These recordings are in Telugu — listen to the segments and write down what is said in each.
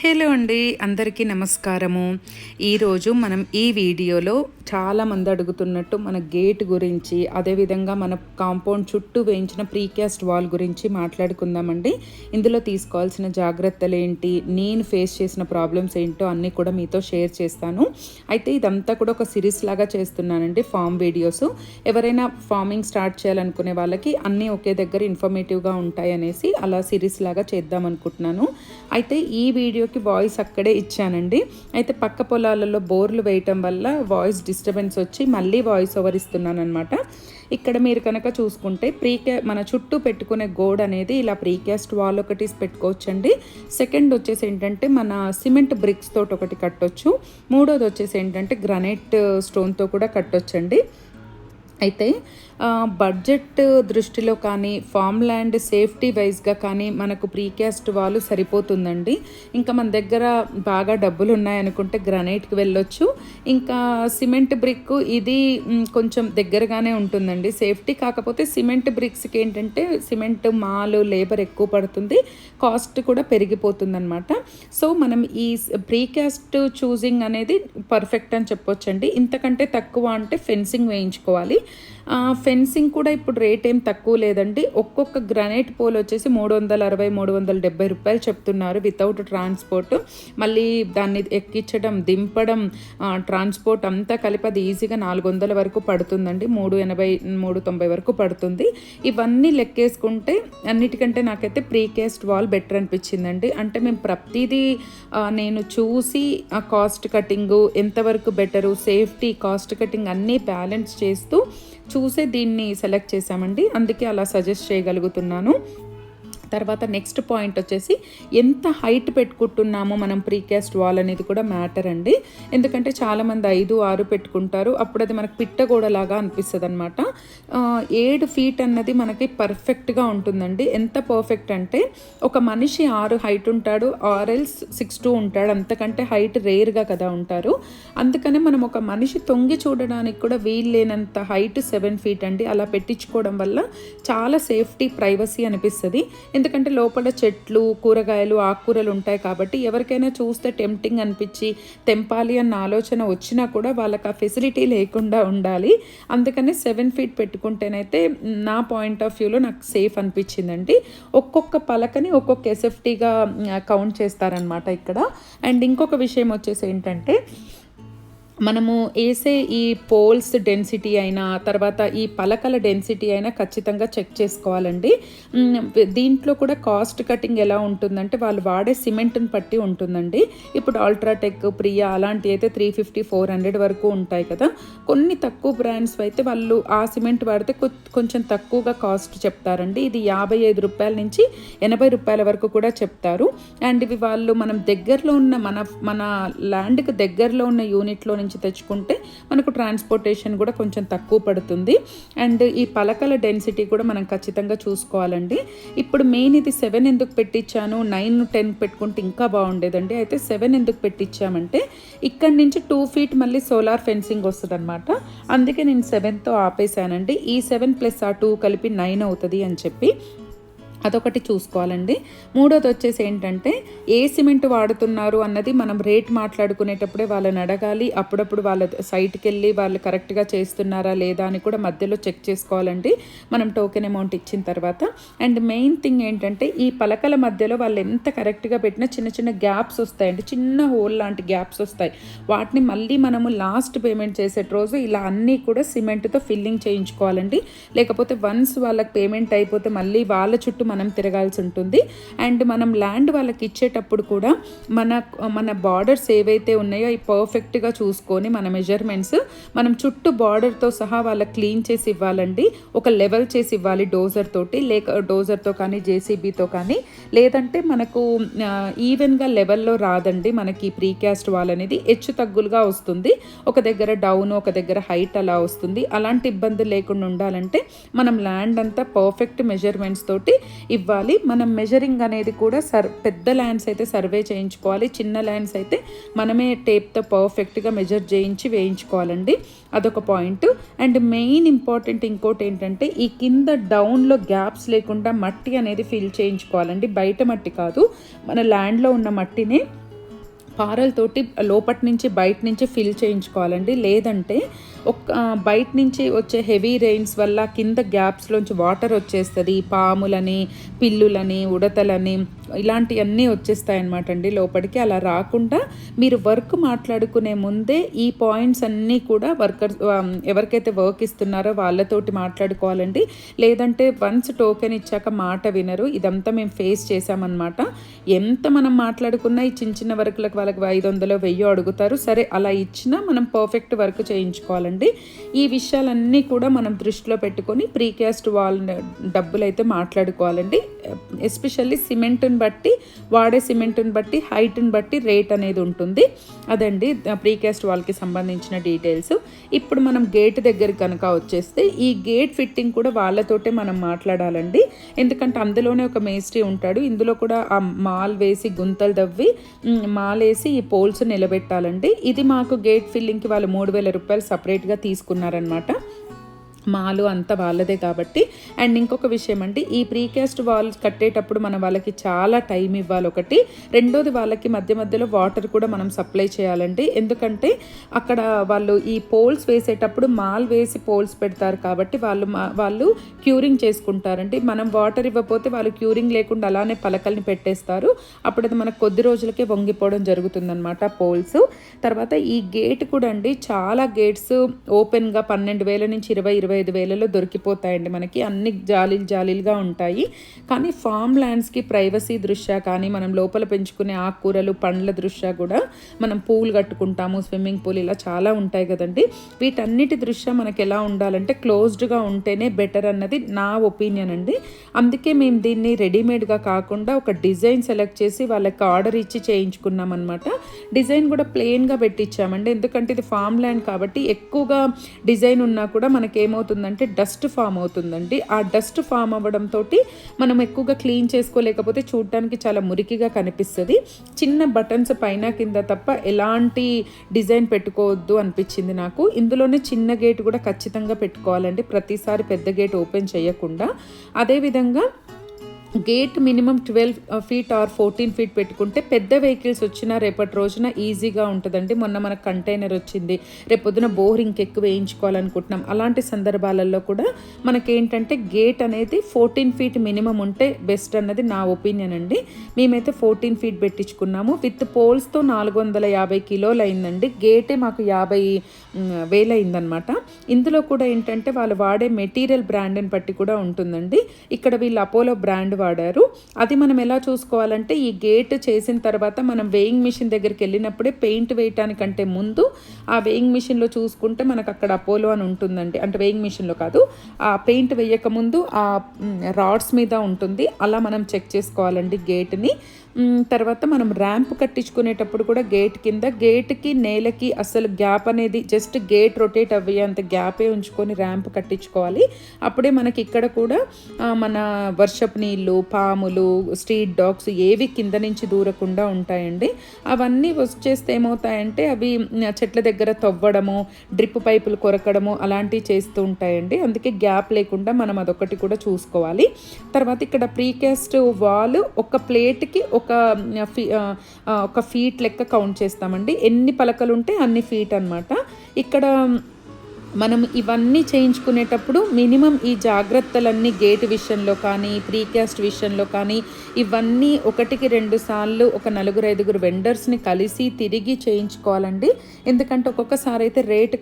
హలో అండి, అందరికీ నమస్కారము. ఈరోజు మనం ఈ వీడియోలో చాలామంది అడుగుతున్నట్టు మన గేట్ గురించి, అదేవిధంగా మన కాంపౌండ్ చుట్టూ వేయించిన ప్రీకాస్ట్ వాల్ గురించి మాట్లాడుకుందామండి. ఇందులో తీసుకోవాల్సిన జాగ్రత్తలు ఏంటి, నేను ఫేస్ చేసిన ప్రాబ్లమ్స్ ఏంటో అన్నీ కూడా మీతో షేర్ చేస్తాను. అయితే ఇదంతా కూడా ఒక సిరీస్ లాగా చేస్తున్నానండి, ఫామ్ వీడియోస్. ఎవరైనా ఫార్మింగ్ స్టార్ట్ చేయాలనుకునే వాళ్ళకి అన్నీ ఒకే దగ్గర ఇన్ఫర్మేటివ్గా ఉంటాయి అనేసి అలా సిరీస్ లాగా చేద్దాం అనుకుంటున్నాను. అయితే ఈ వీడియోకి వాయిస్ అక్కడే ఇచ్చానండి. అయితే పక్క పొలాలలో బోర్లు వేయటం వల్ల వాయిస్ డిస్టర్బెన్స్ వచ్చి మళ్ళీ వాయిస్ ఓవర్ ఇస్తున్నాను అనమాట. ఇక్కడ మీరు కనుక చూసుకుంటే మన చుట్టూ పెట్టుకునే గోడ అనేది ఇలా ప్రీకాస్ట్ వాల్ ఒకటి పెట్టుకోవచ్చండి. సెకండ్ వచ్చేసి ఏంటంటే మన సిమెంట్ బ్రిక్స్ తోటి ఒకటి కట్టొచ్చు. మూడోది వచ్చేసి ఏంటంటే గ్రానైట్ స్టోన్తో కూడా కట్టొచ్చండి. అయితే బడ్జెట్ దృష్టిలో కానీ ఫామ్ ల్యాండ్ సేఫ్టీ వైజ్గా కానీ మనకు ప్రీకాస్ట్ వాల్ సరిపోతుందండి. ఇంకా మన దగ్గర బాగా డబ్బులు ఉన్నాయనుకుంటే గ్రానైట్కి వెళ్ళొచ్చు. ఇంకా సిమెంట్ బ్రిక్ ఇది కొంచెం దగ్గరగానే ఉంటుందండి సేఫ్టీ. కాకపోతే సిమెంట్ బ్రిక్స్కి ఏంటంటే సిమెంట్ మాలు లేబర్ ఎక్కువ పడుతుంది, కాస్ట్ కూడా పెరిగిపోతుంది అనమాట. సో మనం ఈ ప్రీకాస్ట్ చూజింగ్ అనేది పర్ఫెక్ట్ అని చెప్పొచ్చండి. ఇంతకంటే తక్కువ అంటే ఫెన్సింగ్ వేయించుకోవాలి. ఫెన్సింగ్ కూడా ఇప్పుడు రేట్ ఏం తక్కువ లేదండి. ఒక్కొక్క గ్రానైట్ పోల్ వచ్చేసి 360-370 రూపాయలు చెప్తున్నారు వితౌట్ ట్రాన్స్పోర్ట్. మళ్ళీ దాన్ని ఎక్కించడం, దింపడం, ట్రాన్స్పోర్ట్ అంతా కలిపి అది ఈజీగా 400 వరకు పడుతుందండి. 380-390 వరకు పడుతుంది. ఇవన్నీ లెక్కేసుకుంటే అన్నిటికంటే నాకైతే ప్రీకాస్ట్ వాల్ బెటర్ అనిపించిందండి. అంటే మేము ప్రతిదీ నేను చూసి ఆ కాస్ట్ కటింగ్ ఎంతవరకు బెటరు, సేఫ్టీ, కాస్ట్ కటింగ్ అన్నీ బ్యాలెన్స్ చేస్తూ చూసే దీన్ని సెలెక్ట్ చేశామండి. అందుకే అలా సజెస్ట్ చేయగలుగుతున్నాను. తర్వాత నెక్స్ట్ పాయింట్ వచ్చేసి ఎంత హైట్ పెట్టుకుంటున్నామో మనం ప్రీకాస్ట్ వాల్ అనేది కూడా మ్యాటర్ అండి. ఎందుకంటే చాలామంది 5-6 పెట్టుకుంటారు. అప్పుడు అది మనకు పిట్టగోడలాగా అనిపిస్తుంది అనమాట. 7 ఫీట్ అన్నది మనకి పర్ఫెక్ట్గా ఉంటుందండి. ఎంత పర్ఫెక్ట్ అంటే ఒక మనిషి 6 హైట్ ఉంటాడు, ఆర్ఎల్స్ 6'2" ఉంటాడు. అంతకంటే హైట్ రేర్గా కదా ఉంటారు. అందుకనే మనం ఒక మనిషి తొంగి చూడడానికి కూడా వీల్లేనంత హైట్ 7 ఫీట్ అండి. అలా పెట్టించుకోవడం వల్ల చాలా సేఫ్టీ, ప్రైవసీ అనిపిస్తుంది. ఎందుకంటే లోపల చెట్లు, కూరగాయలు, ఆకుకూరలు ఉంటాయి కాబట్టి ఎవరికైనా చూస్తే టెంప్టింగ్ అనిపించి తెంపాలి అన్న ఆలోచన వచ్చినా కూడా వాళ్ళకి ఆ ఫెసిలిటీ లేకుండా ఉండాలి. అందుకని 7 ఫీట్ పెట్టుకుంటేనైతే నా పాయింట్ ఆఫ్ వ్యూలో నాకు సేఫ్ అనిపించిందండి. ఒక్కొక్క పలకని ఒక్కొక్క ఎస్ఎఫ్టీగా కౌంట్ చేస్తారనమాట ఇక్కడ. అండ్ ఇంకొక విషయం వచ్చేసి ఏంటంటే మనము వేసే ఈ పోల్స్ డెన్సిటీ అయినా, తర్వాత ఈ పలకల డెన్సిటీ అయినా ఖచ్చితంగా చెక్ చేసుకోవాలండి. దీంట్లో కూడా కాస్ట్ కటింగ్ ఎలా ఉంటుందంటే వాళ్ళు వాడే సిమెంట్ని బట్టి ఉంటుందండి. ఇప్పుడు అల్ట్రాటెక్, ప్రియా అలాంటివి అయితే 350-400 వరకు ఉంటాయి కదా. కొన్ని తక్కువ బ్రాండ్స్ అయితే వాళ్ళు ఆ సిమెంట్ వాడితే కొంచెం తక్కువగా కాస్ట్ చెప్తారండి. ఇది 55 రూపాయల నుంచి 80 రూపాయల వరకు కూడా చెప్తారు. అండ్ ఇవి వాళ్ళు మనం దగ్గరలో ఉన్న మన ల్యాండ్కి దగ్గరలో ఉన్న యూనిట్లో నుంచి తెచ్చుకుంటే మనకు ట్రాన్స్పోర్టేషన్ కూడా కొంచెం తక్కువ పడుతుంది. అండ్ ఈ పలకల డెన్సిటీ కూడా మనం ఖచ్చితంగా చూసుకోవాలండి. ఇప్పుడు మెయిన్ ఇది 7 ఎందుకు పెట్టించాను, 9-10 పెట్టుకుంటే ఇంకా బాగుండేదండి. అయితే 7 ఎందుకు పెట్టించామంటే ఇక్కడి నుంచి 2 ఫీట్ మళ్ళీ సోలార్ ఫెన్సింగ్ వస్తుంది అనమాట. అందుకే నేను 7తో ఆపేశానండి. ఈ 7 ప్లస్ ఆ 2 కలిపి 9 అవుతుంది అని చెప్పి అదొకటి చూసుకోవాలండి. మూడోది వచ్చేసి ఏంటంటే ఏ సిమెంట్ వాడుతున్నారు అన్నది మనం రేట్ మాట్లాడుకునేటప్పుడే వాళ్ళని అడగాలి. అప్పుడప్పుడు వాళ్ళ సైట్కి వెళ్ళి వాళ్ళు కరెక్ట్గా చేస్తున్నారా లేదా అని కూడా మధ్యలో చెక్ చేసుకోవాలండి మనం టోకెన్ అమౌంట్ ఇచ్చిన తర్వాత. అండ్ మెయిన్ థింగ్ ఏంటంటే ఈ పలకల మధ్యలో వాళ్ళు ఎంత కరెక్ట్గా పెట్టినా చిన్న చిన్న గ్యాప్స్ వస్తాయండి, చిన్న హోల్ లాంటి గ్యాప్స్ వస్తాయి. వాటిని మళ్ళీ మనము లాస్ట్ పేమెంట్ చేసే రోజు ఇలా అన్నీ కూడా సిమెంట్తో ఫిల్లింగ్ చేయించుకోవాలండి. లేకపోతే వన్స్ వాళ్ళకి పేమెంట్ అయిపోతే మళ్ళీ వాళ్ళ చుట్టూ మనం తిరగాల్సి ఉంటుంది. అండ్ మనం ల్యాండ్ వాళ్ళకి ఇచ్చేటప్పుడు కూడా మన బార్డర్స్ ఏవైతే ఉన్నాయో అవి పర్ఫెక్ట్గా చూసుకొని మన మెజర్మెంట్స్ మనం చుట్టూ బార్డర్తో సహా వాళ్ళకి క్లీన్ చేసి ఇవ్వాలండి. ఒక లెవెల్ చేసి ఇవ్వాలి డోజర్తో కానీ జేసీబీతో కానీ. లేదంటే మనకు ఈవెన్గా లెవెల్లో రాదండి. మనకి ప్రీకాస్ట్ వాల్ అనేది హెచ్చు తగ్గులుగా వస్తుంది. ఒక దగ్గర డౌన్, ఒక దగ్గర హైట్ అలా వస్తుంది. అలాంటి ఇబ్బంది లేకుండా ఉండాలంటే మనం ల్యాండ్ అంతా పర్ఫెక్ట్ మెజర్మెంట్స్ తోటి ఇవ్వాలి. మనం మెజరింగ్ అనేది కూడా పెద్ద ల్యాండ్స్ అయితే సర్వే చేయించుకోవాలి, చిన్న ల్యాండ్స్ అయితే మనమే టేప్తో పర్ఫెక్ట్గా మెజర్ చేయించి వేయించుకోవాలండి. అదొక పాయింట్. అండ్ మెయిన్ ఇంపార్టెంట్ ఇంకోటి ఏంటంటే ఈ కింద డౌన్లో గ్యాప్స్ లేకుండా మట్టి అనేది ఫిల్ చేయించుకోవాలండి. బయట మట్టి కాదు, మన ల్యాండ్లో ఉన్న మట్టిని పారలతోటి లోపటి నుంచి బయట నుంచి ఫిల్ చేయించుకోవాలండి. లేదంటే బయట నుంచి వచ్చే హెవీ రెయిన్స్ వల్ల కింద గ్యాప్స్లోంచి వాటర్ వచ్చేస్తుంది. పాములని, పిల్లులని, ఉడతలని ఇలాంటివన్నీ వచ్చేస్తాయి అన్నమాట అండి లోపలికి. అలా రాకుండా మీరు వర్క్ మాట్లాడుకునే ముందే ఈ పాయింట్స్ అన్నీ కూడా ఎవరికైతే వర్క్ ఇస్తున్నారో వాళ్ళతోటి మాట్లాడుకోవాలండి. లేదంటే వన్స్ టోకెన్ ఇచ్చాక మాట వినరు. ఇదంతా మేము ఫేస్ చేసామన్నమాట. ఎంత మనం మాట్లాడుకున్నా ఈ చిన్న చిన్న వర్క్లకు వాళ్ళకి 500 1000 అడుగుతారు. సరే అలా ఇచ్చినా మనం పర్ఫెక్ట్ వర్క్ చేయించుకోవాలండి. ఈ విషయాలన్నీ కూడా మనం దృష్టిలో పెట్టుకొని ప్రీకాస్ట్ వాల్ డబ్బులు అయితే మాట్లాడుకోవాలండి. ఎస్పెషల్లీ సిమెంట్ని బట్టి, వాడే సిమెంట్ని బట్టి, హైట్ని బట్టి రేట్ అనేది ఉంటుంది. అదండి ప్రీకాస్ట్ వాల్కి సంబంధించిన డీటెయిల్స్. ఇప్పుడు మనం గేట్ దగ్గర కనుక వచ్చేస్తే ఈ గేట్ ఫిట్టింగ్ కూడా వాళ్ళతోటే మనం మాట్లాడాలండి. ఎందుకంటే అందులోనే ఒక మేస్త్రి ఉంటాడు. ఇందులో కూడా ఆ మాల్ వేసి గుంతలు దవ్వి మాల్ వేసి ఈ పోల్స్ నిలబెట్టాలండి. ఇది మాకు గేట్ ఫిల్లింగ్కి వాళ్ళు 3000 రూపాయలు సపరేట్గా తీసుకున్నారనమాట. మాలు అంతా వాళ్ళదే కాబట్టి. అండ్ ఇంకొక విషయం అండి, ఈ ప్రీకాస్ట్ వాల్స్ కట్టేటప్పుడు మనం వాళ్ళకి చాలా టైం ఇవ్వాలి ఒకటి. రెండోది వాళ్ళకి మధ్య మధ్యలో వాటర్ కూడా మనం సప్లై చేయాలండి. ఎందుకంటే అక్కడ వాళ్ళు ఈ పోల్స్ వేసేటప్పుడు మాల్ వేసి పోల్స్ పెడతారు కాబట్టి వాళ్ళు క్యూరింగ్ చేసుకుంటారండి. మనం వాటర్ ఇవ్వకపోతే వాళ్ళు క్యూరింగ్ లేకుండా అలానే పలకల్ని పెట్టేస్తారు. అప్పుడు అది మనకు కొద్ది రోజులకే వంగిపోవడం జరుగుతుందన్నమాట పోల్స్. తర్వాత ఈ గేట్ కూడా అండి, చాలా గేట్స్ ఓపెన్గా 12,000 నుంచి 20,000-25,000లో దొరికిపోతాయండి మనకి. అన్ని జాలీలుగా ఉంటాయి. కానీ ఫామ్ ల్యాండ్స్కి ప్రైవసీ దృష్ట్యా కానీ, మనం లోపల పెంచుకునే ఆకుకూరలు, పండ్ల దృష్ట్యా కూడా మనం పూలు కట్టుకుంటాము, స్విమ్మింగ్ పూల్ ఇలా చాలా ఉంటాయి కదండి. వీటన్నిటి దృష్ట్యా మనకి ఎలా ఉండాలంటే క్లోజ్డ్గా ఉంటేనే బెటర్ అన్నది నా ఒపీనియన్ అండి. అందుకే మేము దీన్ని రెడీమేడ్గా కాకుండా ఒక డిజైన్ సెలెక్ట్ చేసి వాళ్ళకి ఆర్డర్ ఇచ్చి చేయించుకున్నాం అనమాట. డిజైన్ కూడా ప్లెయిన్గా పెట్టించామండి. ఎందుకంటే ఇది ఫామ్ ల్యాండ్ కాబట్టి ఎక్కువగా డిజైన్ ఉన్నా కూడా మనకేమవుతుందంటే డస్ట్ ఫామ్ అవుతుందండి. ఆ డస్ట్ ఫామ్ అవ్వడంతో మనం ఎక్కువగా క్లీన్ చేసుకోలేకపోతే చూడటానికి చాలా మురికిగా కనిపిస్తుంది. చిన్న బటన్స్ పైన కింద తప్ప ఎలాంటి డిజైన్ పెట్టుకోవద్దు అనిపించింది నాకు. ఇందులోనే చిన్న గేట్ కూడా ఖచ్చితంగా పెట్టుకోవాలండి, ప్రతిసారి పెద్ద గేట్ ఓపెన్ చేయకుండా. అదేవిధంగా gate minimum 12 feet or 14 feet పెట్టుకుంటే పెద్ద వెహికల్స్ వచ్చినా రేపటి రోజున ఈజీగా ఉంటుందండి. మొన్న మనకు కంటైనర్ వచ్చింది, రేపొద్దున బోరింగ్ ఎక్కువ వేయించుకోవాలనుకుంటున్నాం. అలాంటి సందర్భాలలో కూడా మనకేంటంటే గేట్ అనేది 14 feet మినిమం ఉంటే బెస్ట్ అన్నది నా ఒపీనియన్ అండి. మేమైతే 14 feet పెట్టించుకున్నాము. విత్ పోల్స్తో 450 కిలోలు అయిందండి. గేటే మాకు 50,000 అయిందనమాట. ఇందులో కూడా ఏంటంటే వాళ్ళు వాడే మెటీరియల్ బ్రాండ్ని బట్టి కూడా ఉంటుందండి. ఇక్కడ వీళ్ళు అపోలో బ్రాండ్ వాడారు. అది మనం ఎలా చూసుకోవాలంటే ఈ గేట్ చేసిన తర్వాత మనం వేయింగ్ మిషన్ దగ్గరికి వెళ్ళినప్పుడే పెయింట్ వేయటానికంటే ముందు ఆ వేయింగ్ మిషన్లో చూసుకుంటే మనకు అక్కడ అపోలో అని ఉంటుందండి. అంటే వేయింగ్ మిషన్లో కాదు, ఆ పెయింట్ వేయక ముందు ఆ రాడ్స్ మీద ఉంటుంది. అలా మనం చెక్ చేసుకోవాలండి గేట్ని. తర్వాత మనం ర్యాంప్ కట్టించుకునేటప్పుడు కూడా గేట్కి నేలకి అసలు గ్యాప్ అనేది జస్ట్ గేట్ రొటేట్ అయ్యేంత గ్యాపే ఉంచుకొని ర్యాంప్ కట్టించుకోవాలి. అప్పుడే మనకి ఇక్కడ కూడా మన వర్షపు నీళ్ళు, పాములు, స్ట్రీట్ డాగ్స్ ఏవి కింద నుంచి దూరకుండా ఉంటాయండి. అవన్నీ వచ్చేస్తే ఏమవుతాయంటే అవి చెట్ల దగ్గర తవ్వడము, డ్రిప్ పైపులు కొరకడము అలాంటివి చేస్తూ ఉంటాయండి. అందుకే గ్యాప్ లేకుండా మనం అదొకటి కూడా చూసుకోవాలి. తర్వాత ఇక్కడ ప్రీకాస్ట్ వాల్ ఒక ప్లేట్కి ఒక ఫీట్ లెక్క కౌంట్ చేస్తామండి. ఎన్ని పలకలు ఉంటే అన్ని ఫీట్ అన్నమాట. ఇక్కడ మనం ఇవన్నీ చేయించుకునేటప్పుడు మినిమం ఈ జాగ్రత్తలన్నీ గేట్ విషయంలో కానీ, ప్రీకాస్ట్ విషయంలో కానీ ఇవన్నీ 1-2 సార్లు ఒక 4-5 వెండర్స్ని కలిసి తిరిగి చేయించుకోవాలండి. ఎందుకంటే ఒక్కొక్కసారి అయితే రేట్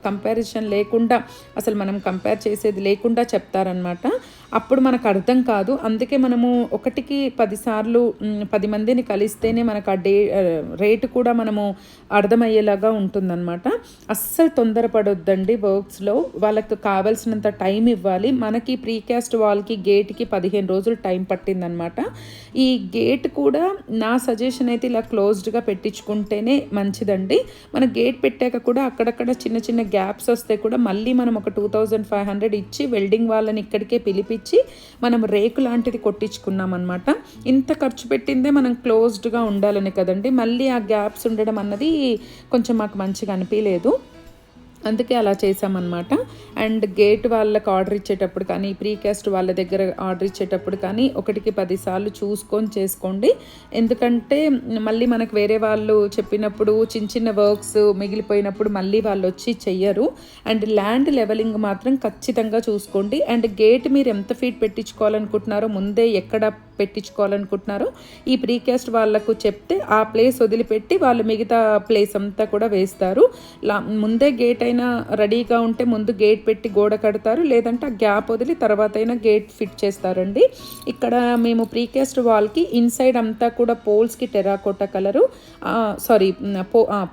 కంపారిజన్ లేకుండా, అసలు మనం కంపేర్ చేసేది లేకుండా చెప్తారనమాట. అప్పుడు మనకు అర్థం కాదు. అందుకే మనము 1-10 సార్లు 10 మందిని కలిస్తేనే మనకు ఆ రేటు కూడా మనము అర్థమయ్యేలాగా ఉంటుందన్నమాట. అస్సలు తొందరపడొద్దండి. కదండి వర్క్స్లో, వాళ్ళకు కావాల్సినంత టైం ఇవ్వాలి. మనకి ప్రీకాస్ట్ వాల్కి గేట్కి 15 రోజులు టైం పట్టిందనమాట. ఈ గేట్ కూడా నా సజెషన్ అయితే ఇలా క్లోజ్డ్గా పెట్టించుకుంటేనే మంచిదండి. మన గేట్ పెట్టాక కూడా అక్కడక్కడ చిన్న చిన్న గ్యాప్స్ వస్తే కూడా మళ్ళీ మనం ఒక 2500 ఇచ్చి వెల్డింగ్ వాళ్ళని ఇక్కడికే పిలిపించి మనం రేకు లాంటిది కొట్టించుకున్నాం అనమాట. ఇంత ఖర్చు పెట్టిందే మనం క్లోజ్డ్గా ఉండాలని కదండి. మళ్ళీ ఆ గ్యాప్స్ ఉండడం అన్నది కొంచెం మాకు మంచిగా అనిపించలేదు, అందుకే అలా చేసామన్నమాట. అండ్ గేట్ వాళ్ళకి ఆర్డర్ ఇచ్చేటప్పుడు కానీ, ప్రీకాస్ట్ వాళ్ళ దగ్గర ఆర్డర్ ఇచ్చేటప్పుడు కానీ 1కి 10 సార్లు చూసుకొని చేసుకోండి. ఎందుకంటే మళ్ళీ మనకు వేరే వాళ్ళు చెప్పినప్పుడు చిన్న చిన్న వర్క్స్ మిగిలిపోయినప్పుడు మళ్ళీ వాళ్ళు వచ్చి చెయ్యరు. అండ్ ల్యాండ్ లెవెలింగ్ మాత్రం ఖచ్చితంగా చూసుకోండి. అండ్ గేట్ మీరు ఎంత ఫీట్ పెట్టించుకోవాలనుకుంటున్నారో, ముందే ఎక్కడ పెట్టించుకోవాలనుకుంటున్నారో ఈ ప్రీకాస్ట్ వాళ్ళకు చెప్తే ఆ ప్లేస్ వదిలిపెట్టి వాళ్ళు మిగతా ప్లేస్ అంతా కూడా వేస్తారు. ముందే గేట్ అయినా రెడీగా ఉంటే ముందు గేట్ పెట్టి గోడ కడతారు, లేదంటే ఆ గ్యాప్ వదిలి తర్వాత అయినా గేట్ ఫిట్ చేస్తారండి. ఇక్కడ మేము ప్రీకాస్ట్ వాల్కి ఇన్సైడ్ అంతా కూడా పోల్స్కి టెరాకోటా కలరు,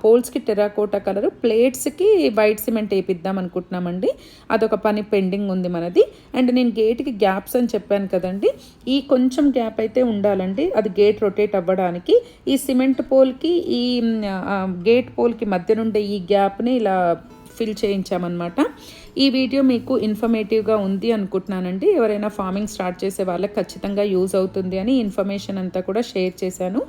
పోల్స్కి టెరాకోటా కలరు, ప్లేట్స్కి వైట్ సిమెంట్ వేపిద్దాం అనుకుంటున్నామండి. అదొక పని పెండింగ్ ఉంది మనది. అండ్ నేను గేట్కి గ్యాప్స్ అని చెప్పాను కదండి, ఈ కొంచెం గ్యాప్ అయితే ఉండాలండి, అది గేట్ రొటేట్ అవ్వడానికి. ఈ సిమెంట్ పోల్కి ఈ గేట్ పోల్కి మధ్య నుండే ఈ గ్యాప్ని ఇలా ఫిల్ చేయించామన్నమాట. ఈ వీడియో మీకు ఇన్ఫర్మేటివ్గా ఉంది అనుకుంటున్నానండి. ఎవరైనా ఫార్మింగ్ స్టార్ట్ చేసే వాళ్ళకి ఖచ్చితంగా యూజ్ అవుతుంది అని ఇన్ఫర్మేషన్ అంతా కూడా షేర్ చేశాను.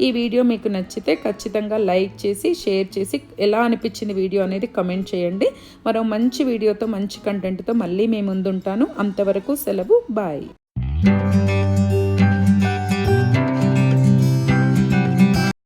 ఈ వీడియో మీకు నచ్చితే ఖచ్చితంగా లైక్ చేసి షేర్ చేసి ఎలా అనిపించింది వీడియో అనేది కమెంట్ చేయండి. మరో మంచి వీడియోతో మంచి కంటెంట్తో మళ్ళీ మీ ముందుంటాను. అంతవరకు సెలవు, బాయ్.